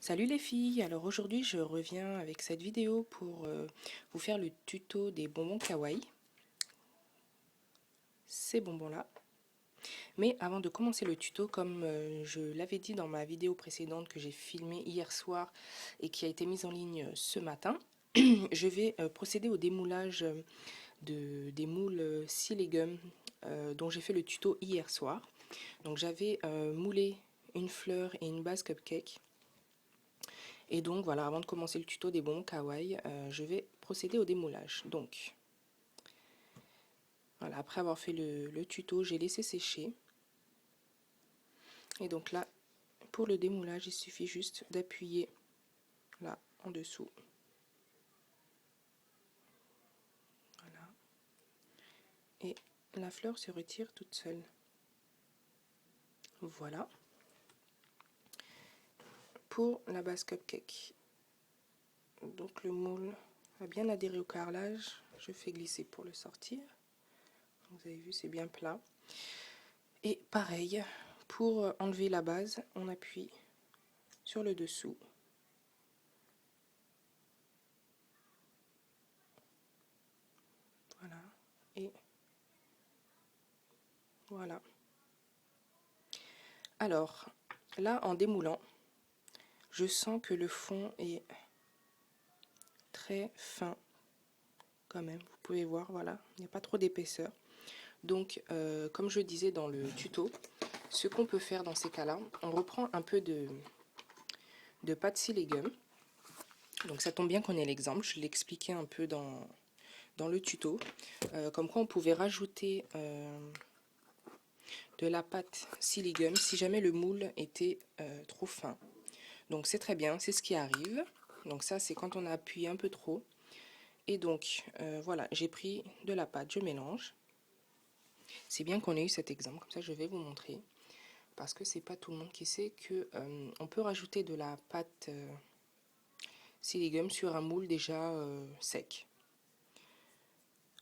Salut les filles, alors aujourd'hui je reviens avec cette vidéo pour vous faire le tuto des bonbons kawaii, ces bonbons là. Mais avant de commencer le tuto, comme je l'avais dit dans ma vidéo précédente que j'ai filmée hier soir et qui a été mise en ligne ce matin, je vais procéder au démoulage des moules 6 légumes dont j'ai fait le tuto hier soir. Donc j'avais moulé une fleur et une base cupcake. Et donc voilà, avant de commencer le tuto des bonbons kawaii, je vais procéder au démoulage. Donc voilà, après avoir fait le tuto, j'ai laissé sécher. Et donc là, pour le démoulage, il suffit juste d'appuyer là en dessous. Voilà. Et la fleur se retire toute seule. Voilà. Pour la base cupcake, donc le moule a bien adhéré au carrelage. Je fais glisser pour le sortir. Vous avez vu, c'est bien plat. Et pareil, pour enlever la base, on appuie sur le dessous. Voilà. Et voilà. Alors, là, en démoulant, je sens que le fond est très fin quand même. Vous pouvez voir, voilà, il n'y a pas trop d'épaisseur. Donc, comme je disais dans le tuto, ce qu'on peut faire dans ces cas-là, on reprend un peu de pâte 6 légumes. Donc, ça tombe bien qu'on ait l'exemple. Je l'ai expliqué un peu dans le tuto. Comme quoi, on pouvait rajouter de la pâte 6 légumes si jamais le moule était trop fin. Donc, c'est très bien, c'est ce qui arrive. Donc, ça, c'est quand on a appuyé un peu trop. Et donc, voilà, j'ai pris de la pâte, je mélange. C'est bien qu'on ait eu cet exemple, comme ça je vais vous montrer. Parce que c'est pas tout le monde qui sait que on peut rajouter de la pâte 6 légumes sur un moule déjà sec.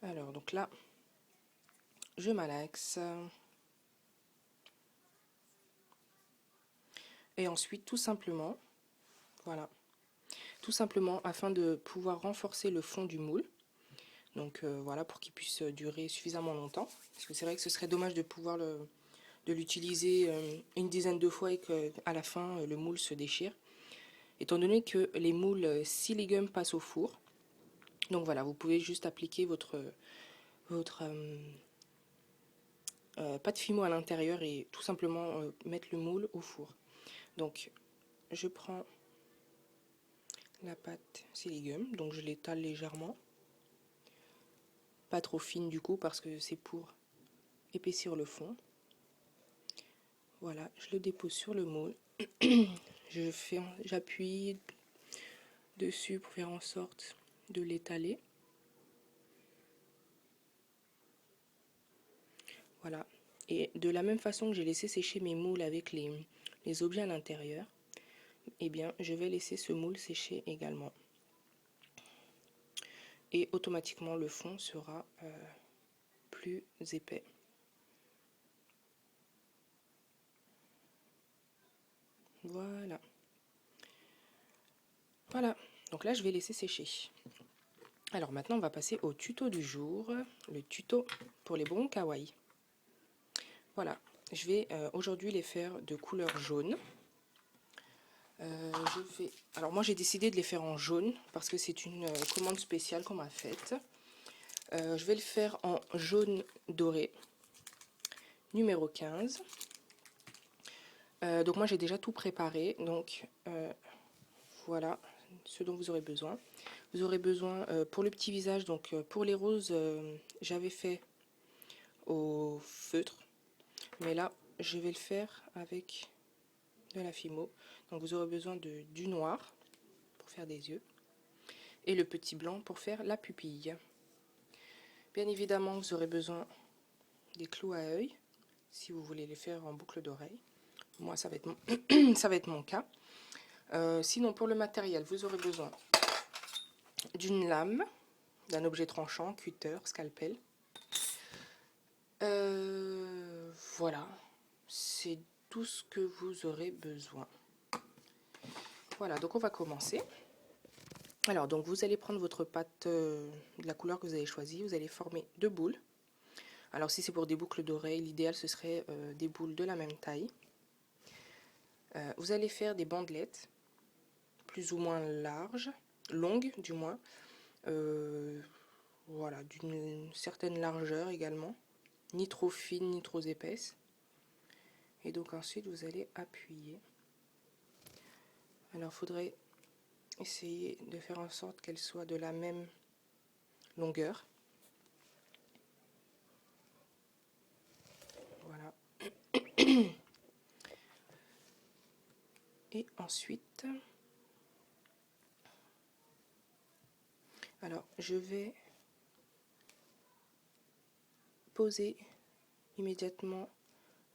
Alors, donc là, je malaxe. Et ensuite, tout simplement, voilà, tout simplement afin de pouvoir renforcer le fond du moule. Donc voilà, pour qu'il puisse durer suffisamment longtemps. Parce que c'est vrai que ce serait dommage de pouvoir de l'utiliser une dizaine de fois et qu'à la fin le moule se déchire. Étant donné que les moules 6 légumes passent au four, donc voilà, vous pouvez juste appliquer votre pâte fimo à l'intérieur et tout simplement mettre le moule au four. Donc je prends la pâte 6 légumes, donc je l'étale légèrement, pas trop fine du coup parce que c'est pour épaissir le fond. Voilà, je le dépose sur le moule. J'appuie dessus pour faire en sorte de l'étaler. Voilà. Et de la même façon que j'ai laissé sécher mes moules avec les objets à l'intérieur, eh bien, je vais laisser ce moule sécher également. Et automatiquement, le fond sera plus épais. Voilà. Voilà. Donc là, je vais laisser sécher. Alors maintenant, on va passer au tuto du jour, le tuto pour les bonbons kawaii. Voilà. Je vais aujourd'hui les faire de couleur jaune. Alors moi j'ai décidé de les faire en jaune parce que c'est une commande spéciale qu'on m'a faite. Je vais le faire en jaune doré, numéro 15. Donc moi j'ai déjà tout préparé, donc voilà ce dont vous aurez besoin. Vous aurez besoin pour le petit visage, donc pour les roses j'avais fait au feutre, mais là je vais le faire avec de la fimo. Donc vous aurez besoin du noir pour faire des yeux et le petit blanc pour faire la pupille. Bien évidemment, vous aurez besoin des clous à œil si vous voulez les faire en boucle d'oreille. Moi, ça va être mon cas. Sinon, pour le matériel, vous aurez besoin d'une lame, d'un objet tranchant, cutter, scalpel. Voilà, c'est tout ce que vous aurez besoin. Voilà, donc on va commencer. Alors, donc vous allez prendre votre pâte de la couleur que vous avez choisie. Vous allez former 2 boules. Alors, si c'est pour des boucles d'oreilles, l'idéal ce serait des boules de la même taille. Vous allez faire des bandelettes, plus ou moins larges, longues du moins. Voilà, d'une certaine largeur également. Ni trop fine, ni trop épaisse. Et donc ensuite, vous allez appuyer. Alors, il faudrait essayer de faire en sorte qu'elles soient de la même longueur. Voilà. Et ensuite, alors je vais poser immédiatement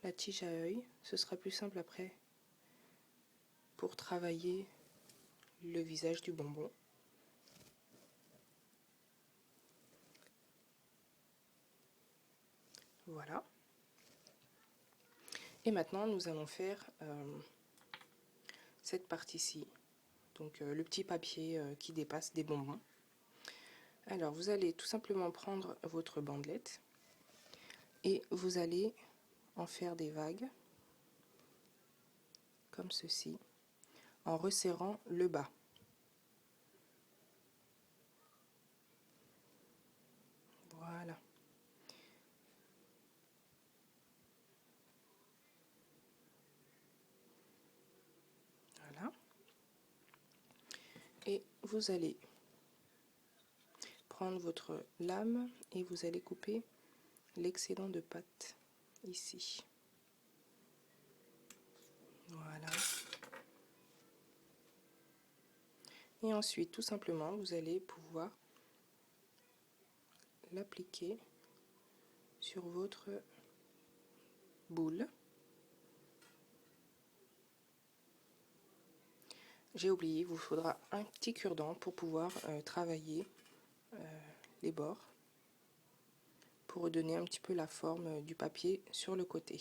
la tige à œil. Ce sera plus simple après pour travailler le visage du bonbon. Voilà. Et maintenant, nous allons faire cette partie-ci. Donc le petit papier qui dépasse des bonbons. Alors, vous allez tout simplement prendre votre bandelette et vous allez en faire des vagues, comme ceci, en resserrant le bas. Voilà. Voilà. Et vous allez prendre votre lame et vous allez couper l'excédent de pâte ici. Voilà. Et ensuite, tout simplement, vous allez pouvoir l'appliquer sur votre boule. J'ai oublié, il vous faudra un petit cure-dent pour pouvoir travailler les bords, pour redonner un petit peu la forme du papier sur le côté.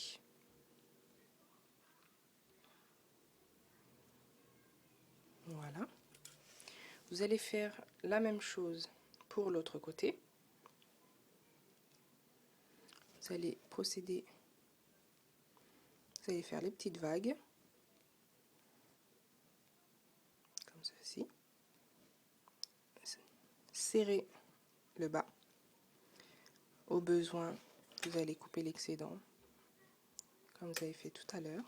Voilà. Vous allez faire la même chose pour l'autre côté. Vous allez procéder, vous allez faire les petites vagues, comme ceci. Serrer le bas. Au besoin, vous allez couper l'excédent, comme vous avez fait tout à l'heure.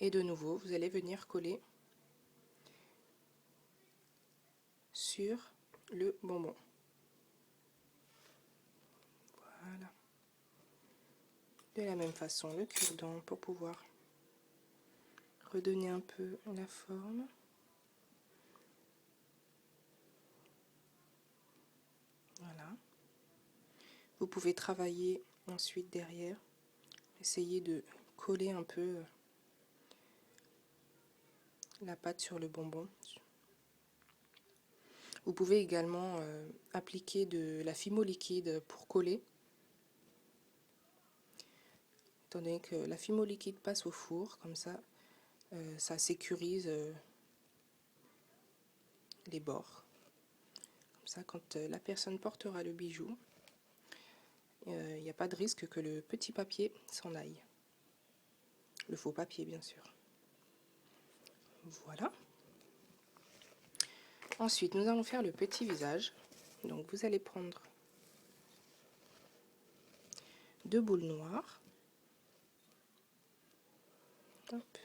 Et de nouveau, vous allez venir coller sur le bonbon. Voilà. De la même façon, le cure-dent pour pouvoir redonner un peu la forme. Voilà. Vous pouvez travailler ensuite derrière. Essayez de coller un peu la pâte sur le bonbon. Vous pouvez également appliquer de la fimo liquide pour coller. Étant donné que la fimo liquide passe au four, comme ça, ça sécurise les bords. Comme ça, quand la personne portera le bijou, il n'y a pas de risque que le petit papier s'en aille. Le faux papier, bien sûr. Voilà. Ensuite, nous allons faire le petit visage. Donc, vous allez prendre 2 boules noires. Hop.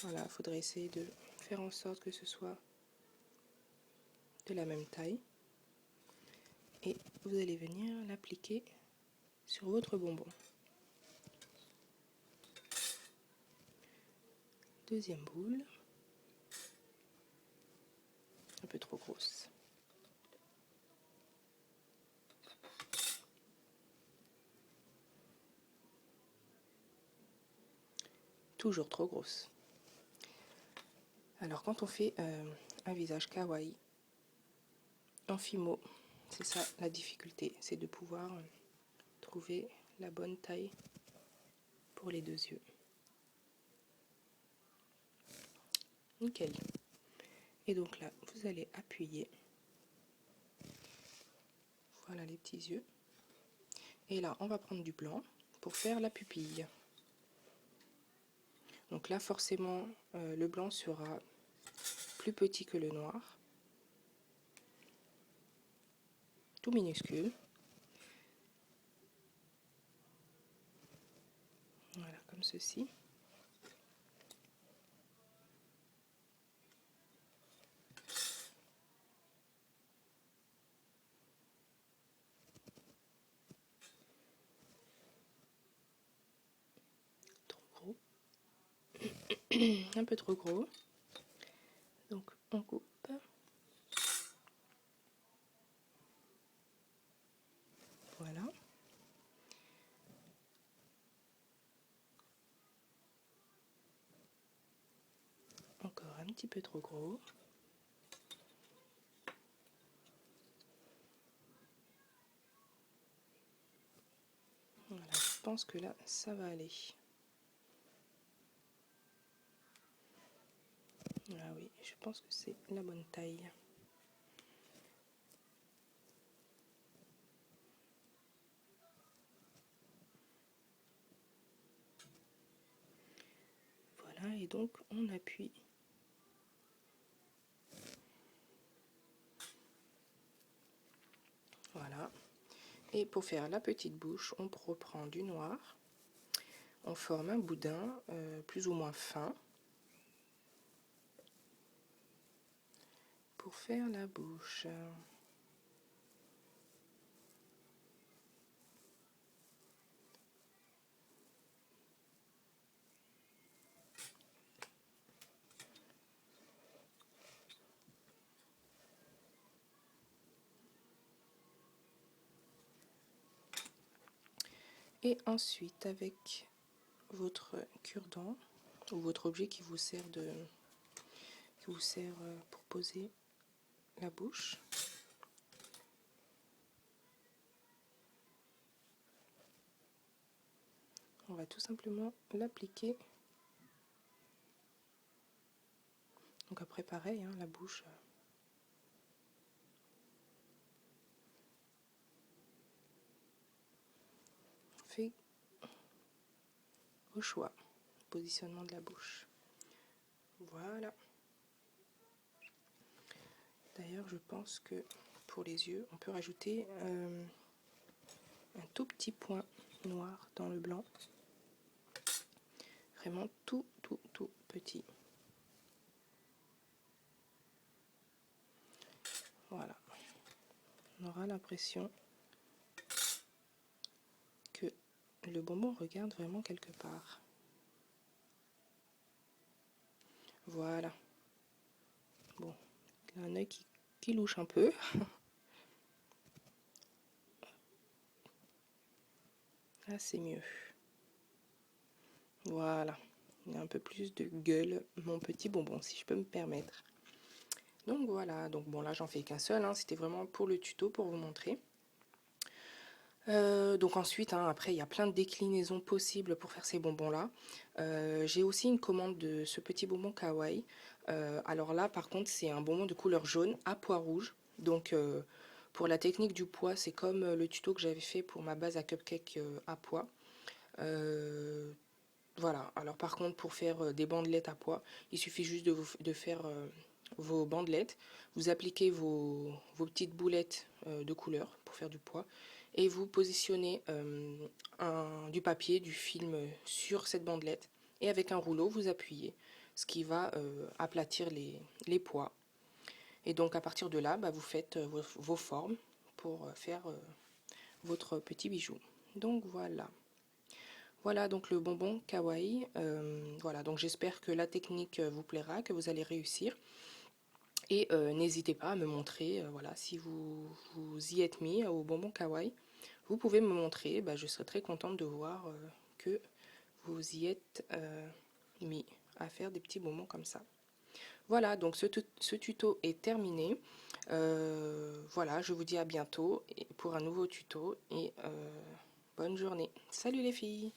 Voilà, il faudrait essayer de faire en sorte que ce soit de la même taille. Et vous allez venir l'appliquer sur votre bonbon. Deuxième boule. Un peu trop grosse. Toujours trop grosse. Alors quand on fait un visage kawaii en fimo, c'est ça la difficulté, c'est de pouvoir trouver la bonne taille pour les 2 yeux. nickel. Et donc là, vous allez appuyer. Voilà les petits yeux. Et là, on va prendre du blanc pour faire la pupille. Donc là, forcément, le blanc sera plus petit que le noir. Tout minuscule. Voilà, comme ceci. Trop gros. Un peu trop gros. Donc on coupe. Voilà. Encore un petit peu trop gros. Voilà, je pense que là, ça va aller. Ah oui, je pense que c'est la bonne taille. Voilà, et donc on appuie. Voilà. Et pour faire la petite bouche, on reprend du noir. On forme un boudin plus ou moins fin pour faire la bouche. Et ensuite, avec votre cure-dent ou votre objet qui vous sert pour poser la bouche, on va tout simplement l'appliquer. Donc après pareil, hein, la bouche. On fait au choix. Positionnement de la bouche. Voilà. D'ailleurs, je pense que pour les yeux, on peut rajouter un tout petit point noir dans le blanc. Vraiment tout petit. Voilà. On aura l'impression que le bonbon regarde vraiment quelque part. Voilà. Bon, il a un œil qui louche un peu. Là, c'est mieux. Voilà. Il a un peu plus de gueule, mon petit bonbon, si je peux me permettre. Donc voilà. Donc bon, là, j'en fais qu'un seul. Hein. C'était vraiment pour le tuto, pour vous montrer. Donc ensuite, hein, après, il y a plein de déclinaisons possibles pour faire ces bonbons-là. J'ai aussi une commande de ce petit bonbon kawaii. Alors là, par contre, c'est un bonbon de couleur jaune à pois rouge. Donc pour la technique du pois, c'est comme le tuto que j'avais fait pour ma base à cupcake à pois. Voilà, alors par contre, pour faire des bandelettes à pois, il suffit juste de faire vos bandelettes. Vous appliquez vos petites boulettes de couleur pour faire du pois. Et vous positionnez du papier, du film sur cette bandelette. Et avec un rouleau, vous appuyez, ce qui va aplatir les pois. Et donc à partir de là, bah, vous faites vos formes pour faire votre petit bijou. Donc voilà. Voilà donc le bonbon kawaii. Voilà, donc j'espère que la technique vous plaira, que vous allez réussir. Et n'hésitez pas à me montrer, voilà, si vous y êtes mis au bonbon kawaii. Vous pouvez me montrer, bah, je serai très contente de voir que vous y êtes mis à faire des petits bonbons comme ça. Voilà, donc ce tuto est terminé. Voilà, je vous dis à bientôt pour un nouveau tuto et bonne journée. Salut les filles!